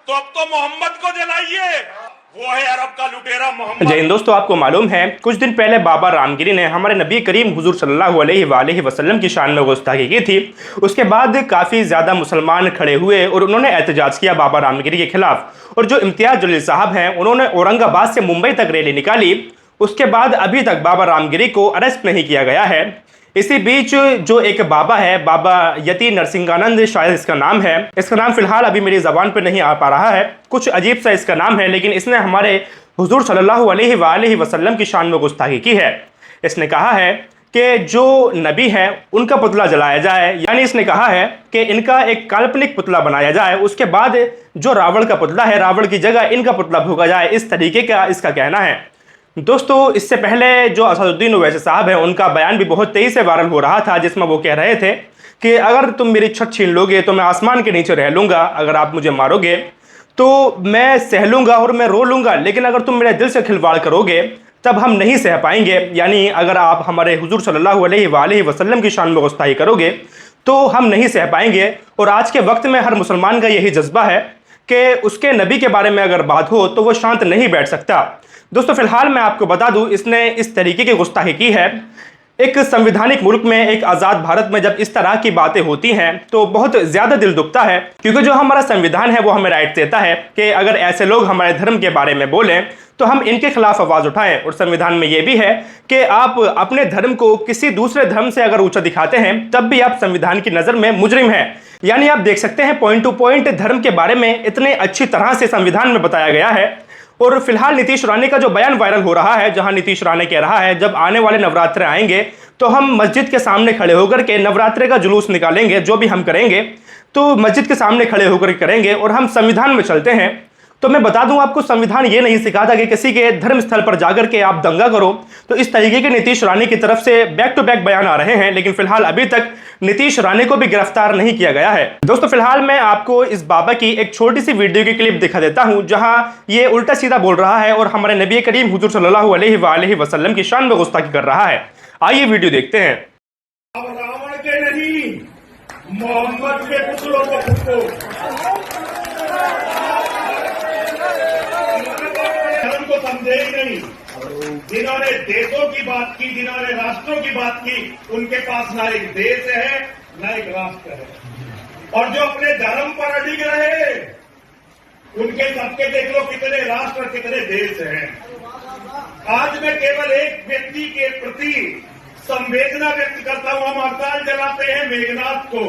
तो अब तो मोहम्मद को जलाइए, वो है अरब का लुटेरा मोहम्मद। जय हिंद दोस्तों, आपको मालूम है कुछ दिन पहले बाबा रामगिरी ने हमारे नबी करीम हुजूर सल्लल्लाहु अलैहि वसल्लम की शान में गुस्ताखी की थी। उसके बाद काफ़ी ज़्यादा मुसलमान खड़े हुए और उन्होंने एहतजाज किया बाबा रामगिरी के खिलाफ। और जो इम्तियाज़ जलील साहब हैं, उन्होंने औरंगाबाद से मुंबई तक रैली निकाली। उसके बाद अभी तक बाबा रामगिरी को अरेस्ट नहीं किया गया है। इसी बीच जो एक बाबा है, बाबा यति नरसिंहानंद शायद इसका नाम है, इसका नाम फिलहाल अभी मेरी ज़बान पे नहीं आ पा रहा है, कुछ अजीब सा इसका नाम है, लेकिन इसने हमारे हुजूर सल्लल्लाहु अलैहि वसल्लम की शान में गुस्ताखी की है। इसने कहा है कि जो नबी हैं उनका पुतला जलाया जाए, यानी इसने कहा है कि इनका एक काल्पनिक पुतला बनाया जाए, उसके बाद जो रावण का पुतला है, रावण की जगह इनका पुतला फूंका जाए। इस तरीके का इसका कहना है। दोस्तों, इससे पहले जो असदुद्दीन ओवैसी साहब हैं, उनका बयान भी बहुत तेजी से वायरल हो रहा था, जिसमें वो कह रहे थे कि अगर तुम मेरी छत छीन लोगे तो मैं आसमान के नीचे रह लूँगा, अगर आप मुझे मारोगे तो मैं सह लूँगा और मैं रो लूँगा, लेकिन अगर तुम मेरे दिल से खिलवाड़ करोगे तब हम नहीं सह पाएंगे। यानी अगर आप हमारे हुजूर सल्लल्लाहु अलैहि वसल्लम की शान में गुस्ताखी करोगे तो हम नहीं सह पाएंगे। और आज के वक्त में हर मुसलमान का यही जज्बा है कि उसके नबी के बारे में अगर बात हो तो वो शांत नहीं बैठ सकता। दोस्तों, फिलहाल मैं आपको बता दूं, इसने इस तरीके की गुस्ताखी की है। एक संविधानिक मुल्क में, एक आज़ाद भारत में जब इस तरह की बातें होती हैं तो बहुत ज़्यादा दिल दुखता है, क्योंकि जो हमारा संविधान है वो हमें राइट देता है कि अगर ऐसे लोग हमारे धर्म के बारे में बोलें तो हम इनके खिलाफ आवाज़ उठाएं। और संविधान में ये भी है कि आप अपने धर्म को किसी दूसरे धर्म से अगर ऊंचा दिखाते हैं तब भी आप संविधान की नज़र में मुजरिम हैं। यानी आप देख सकते हैं पॉइंट टू पॉइंट धर्म के बारे में इतने अच्छी तरह से संविधान में बताया गया है। और फिलहाल नीतीश राणे का जो बयान वायरल हो रहा है, जहां नीतीश राणे कह रहा है जब आने वाले नवरात्रे आएंगे तो हम मस्जिद के सामने खड़े होकर के नवरात्रे का जुलूस निकालेंगे, जो भी हम करेंगे तो मस्जिद के सामने खड़े होकर करेंगे और हम संविधान में चलते हैं। तो मैं बता दूं आपको, संविधान ये नहीं सिखाता कि किसी के धर्म स्थल पर जाकर के आप दंगा करो। तो इस तरीके के नीतीश राणे की तरफ से बैक टू बैक बयान आ रहे हैं, लेकिन फिलहाल अभी तक नीतीश राणे को भी गिरफ्तार नहीं किया गया है। दोस्तों, फिलहाल मैं आपको इस बाबा की एक छोटी सी वीडियो की क्लिप दिखा देता हूं, जहां ये उल्टा सीधा बोल रहा है और हमारे नबी करीम हुजूर सल्लल्लाहु अलैहि वसल्लम की शान में गुस्ताखी कर रहा है। आइए वीडियो देखते हैं। अब रावण के नहीं, मोहम्मद के पुतलों को फूको। धर्म को समझे ही नहीं। जिन्होंने देशों की बात की, जिन्होंने राष्ट्रों की बात की, उनके पास ना एक देश है ना एक राष्ट्र है। और जो अपने धर्म पर अडिग रहे, उनके सबके देख लो कितने राष्ट्र कितने देश हैं। आज मैं केवल एक व्यक्ति के प्रति संवेदना व्यक्त करता हूं। हम हड़ताल जलाते हैं मेघनाथ को।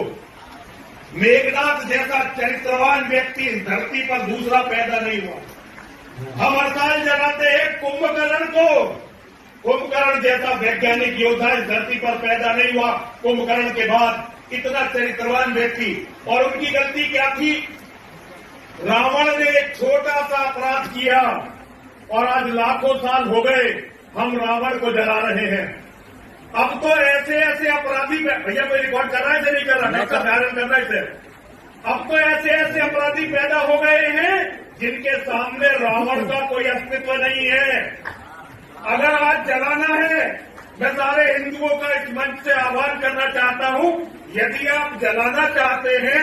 मेघनाथ जैसा चरित्रवान व्यक्ति इस धरती पर दूसरा पैदा नहीं हुआ। हम हड़ताल जलाते हैं कुंभकर्ण को। कुंभकर्ण जैसा वैज्ञानिक योद्धा इस धरती पर पैदा नहीं हुआ। कुंभकर्ण के बाद इतना चरित्रवान व्यक्ति, और उनकी गलती क्या थी? रावण ने एक छोटा सा अपराध किया और आज लाखों साल हो गए हम रावण को जला रहे हैं। अब तो ऐसे ऐसे अपराधी, भैया कोई रिकॉर्ड कर रहा है, नहीं कर रहा, नहीं कर रहा है इसे। अब तो ऐसे ऐसे अपराधी पैदा हो गए हैं जिनके सामने रावण का कोई अस्तित्व नहीं है। अगर आज जलाना है, मैं सारे हिंदुओं का इस मंच से आह्वान करना चाहता हूं, यदि आप जलाना चाहते हैं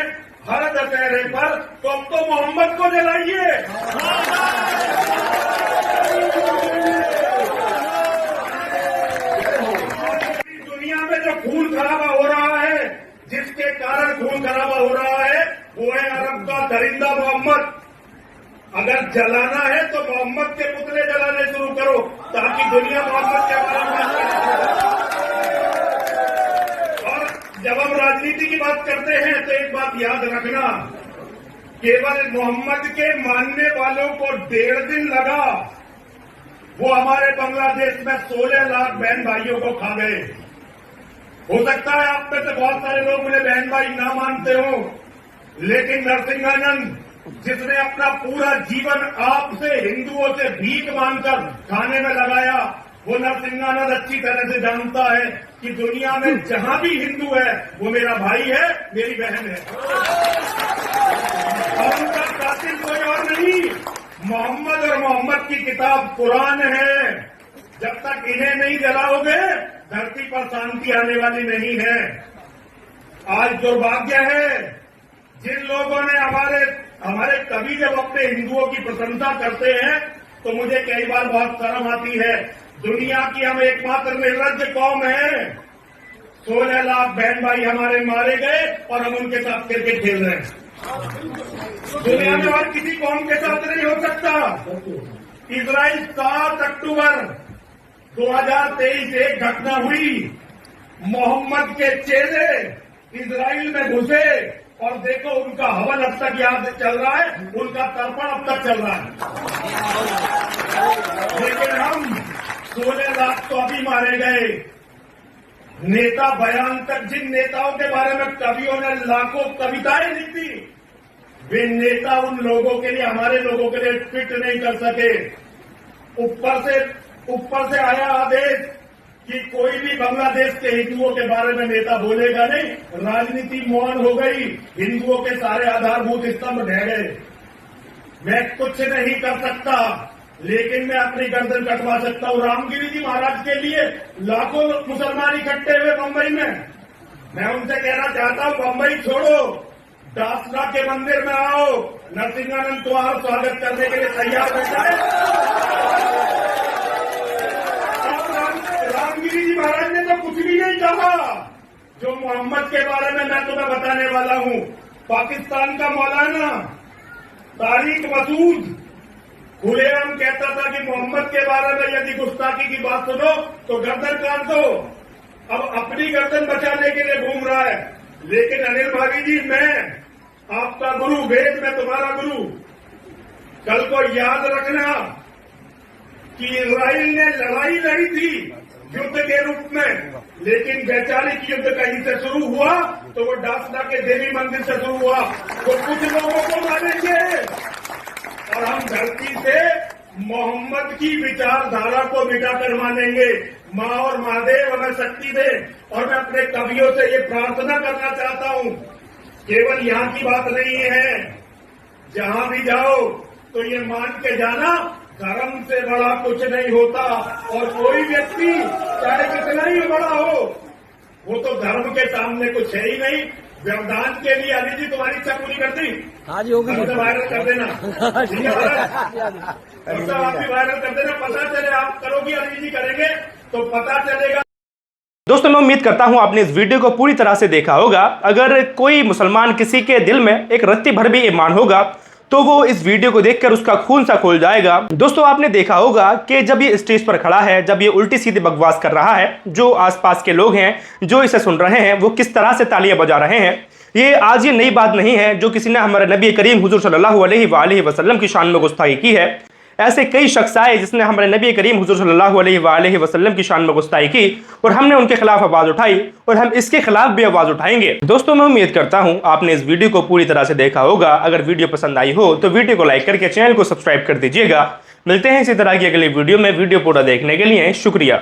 हर दशहरे पर, तो अब तो मोहम्मद को जलाइए। दुनिया में जो खून खराबा हो रहा है, जिसके कारण खून खराबा हो रहा है, वो है अरब का दरिंदा मोहम्मद। अगर जलाना है तो मोहम्मद के पुतले जलाने शुरू करो, ताकि दुनिया मोहम्मद के बारे में। और जब हम राजनीति की बात करते हैं तो एक बात याद रखना, केवल मोहम्मद के मानने वालों को 1.5 दिन लगा, वो हमारे बांग्लादेश में 16 लाख बहन भाइयों को खा गए। हो सकता है आप में से बहुत सारे लोग मुझे बहन भाई ना मानते हो, लेकिन नरसिंहानंद, जिसने अपना पूरा जीवन आपसे, हिंदुओं से भीख मांगकर खाने में लगाया, वो नरसिंहानंद अच्छी तरह से जानता है कि दुनिया में जहां भी हिंदू है वो मेरा भाई है, मेरी बहन है। और उनका कातिल कोई और नहीं, मोहम्मद और मोहम्मद की किताब कुरान है। जब तक इन्हें नहीं जलाओगे, धरती पर शांति आने वाली नहीं है। आज दुर्भाग्य है, जिन लोगों ने हमारे हमारे कवि जब अपने हिंदुओं की प्रशंसा करते हैं तो मुझे कई बार बहुत शर्म आती है। दुनिया की हम एकमात्र निर्लज्ज कौम है। 16 लाख बहन भाई हमारे मारे गए और हम उनके साथ क्रिकेट खेल रहे हैं। दुनिया में और किसी कौम के साथ नहीं हो सकता। इजराइल 7 अक्टूबर 2023 एक घटना हुई। मोहम्मद के चेले इजराइल में घुसे और देखो उनका हवन अब तक याद चल रहा है, उनका तर्पण अब तक चल रहा है। लेकिन हम 16 लाख तो अभी मारे गए। नेता बयान तक, जिन नेताओं के बारे में कवियों ने लाखों कविताएं लिखी, वे नेता उन लोगों के लिए, हमारे लोगों के लिए फिट नहीं कर सके। ऊपर से आया आदेश कि कोई भी बांग्लादेश के हिंदुओं के बारे में नेता बोलेगा नहीं। राजनीति मौन हो गई, हिंदुओं के सारे आधारभूत स्तंभ ढह गए। मैं कुछ नहीं कर सकता, लेकिन मैं अपनी गर्दन कटवा सकता हूं। रामगिरी जी महाराज के लिए लाखों मुसलमान इकट्ठे हुए मुंबई में। मैं उनसे कहना चाहता हूं, मुंबई छोड़ो, दासला के मंदिर में आओ। नरसिंहानंद तुम्हारा स्वागत करने के लिए तैयार बैठा है। रामगिरी जी महाराज ने तो कुछ भी नहीं कहा। जो मोहम्मद के बारे में मैं तुम्हें बताने वाला हूं, पाकिस्तान का मौलाना तारिक मसूद खुलेआम कहता था कि मोहम्मद के बारे में यदि गुस्ताखी की बात सुनो तो गर्दन काट दो। अब अपनी गर्दन बचाने के लिए घूम रहा है। लेकिन अनिल भाभी जी, मैं आपका गुरु, वेद में तुम्हारा गुरु। कल को याद रखना कि इजराइल ने लड़ाई लड़ी थी युद्ध के रूप में, लेकिन वैचारिक युद्ध कहीं से शुरू हुआ तो वो डासना के देवी मंदिर से शुरू हुआ। वो कुछ लोगों को मारेंगे और हम धरती से मोहम्मद की विचारधारा को मिटाकर मानेंगे। मां और महादेव हमें शक्ति दे। और मैं अपने कवियों से ये प्रार्थना करना चाहता हूं, केवल यहां की बात नहीं है, जहां भी जाओ तो ये मान के जाना, धर्म से बड़ा कुछ नहीं होता। और कोई व्यक्ति चाहे कितना ही बड़ा हो, वो तो धर्म के सामने कुछ है ही नहीं। व्यवधान के लिए अली जी तुम्हारी इच्छा पूरी करती? हाँ जी, होगी। वायरल कर देना। आप भी वायरल कर देना, पता चले। आप करोगी, अली जी करेंगे तो पता चलेगा। दोस्तों, मैं उम्मीद करता हूं आपने इस वीडियो को पूरी तरह से देखा होगा। अगर कोई मुसलमान किसी के दिल में एक रत्ती भर भी ईमान होगा तो वो इस वीडियो को देखकर उसका खून सा खोल जाएगा। दोस्तों, आपने देखा होगा कि जब ये स्टेज पर खड़ा है, जब ये उल्टी सीधी बकवास कर रहा है, जो आसपास के लोग हैं जो इसे सुन रहे हैं वो किस तरह से तालियां बजा रहे हैं। ये आज ये नई बात नहीं है जो किसी ने हमारे नबी करीम हुजूर सल्लल्लाहु अलैहि वसल्लम की शान में गुस्ताखी की है। ऐसे कई शख्स आए जिसने हमारे नबी करीम हुजूर सल्लल्लाहु अलैहि वसल्लम की शान में गुस्ताखी की और हमने उनके खिलाफ आवाज उठाई और हम इसके खिलाफ भी आवाज उठाएंगे। दोस्तों, मैं उम्मीद करता हूं आपने इस वीडियो को पूरी तरह से देखा होगा। अगर वीडियो पसंद आई हो तो वीडियो को लाइक करके चैनल को सब्सक्राइब कर दीजिएगा। मिलते हैं इसी तरह की अगली वीडियो में। वीडियो पूरा देखने के लिए शुक्रिया।